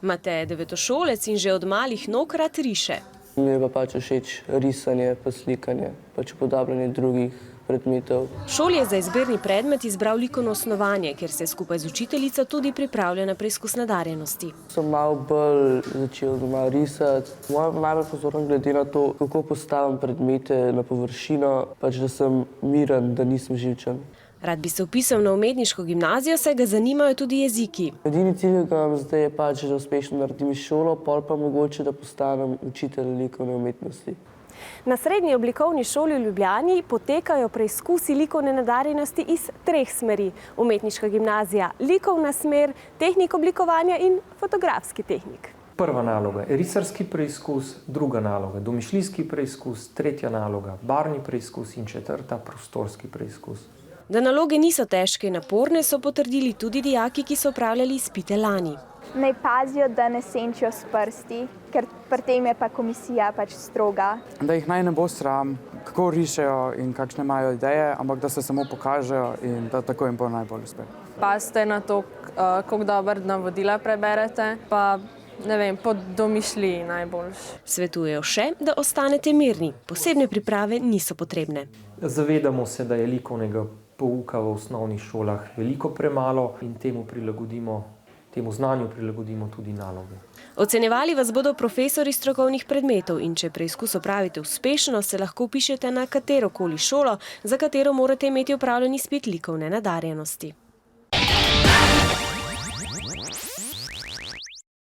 Mate, devetošolec in že od malih nog rad riše. Mi je pa pač všeč risanje, pa slikanje, pač upodabljanje drugih predmetov. V šoli je za izbirni predmet izbral likovno osnovanje, kjer se skupaj z učiteljico tudi pripravlja na preizkus nadarjenosti. Sem malo bolj začel risati. Moja najbolj pozornost glede na to, kako postavim predmete na površino, pač da sem miren, da nisem živčen. Rad bi se vpisal na umetniško gimnazijo, saj ga zanimajo tudi jeziki. Edini cilj, ki ga imam zdaj, je pač, da uspešno naredim šolo, pol pa mogoče, da postanem učitelj likovne umetnosti. Na Srednji oblikovni šoli v Ljubljani potekajo preizkusi likovne nadarjenosti iz 3 smeri. Umetniška gimnazija, likovna smer, tehnik oblikovanja in fotografski tehnik. Prva naloga je risarski preizkus, druga naloga domišljijski preizkus, tretja naloga barvni preizkus in četrta prostorski preizkus. Da naloge niso težke in naporne, so potrdili tudi dijaki, ki so opravljali izpite lani. Naj pazijo, da ne senčijo s prsti, ker pri tem je pa komisija pač stroga. Da jih naj ne bo sram, kako rišejo in kakšne imajo ideje, ampak da se samo pokažejo in da tako jim bo najbolj uspeh. Pazite na to, kako dobro navodila preberete, pa ne vem, po domišljiji najboljš. Svetujejo še, da ostanete mirni. Posebne priprave niso potrebne. Zavedamo se, da je likovnega pouka v osnovnih šolah veliko premalo in temu znanju prilagodimo tudi naloge. Ocenjevali vas bodo profesorji strokovnih predmetov in če preizkus opravite uspešno, se lahko vpišete na katerokoli šolo, za katero morate imeti opravljen izpit likovne nadarjenosti.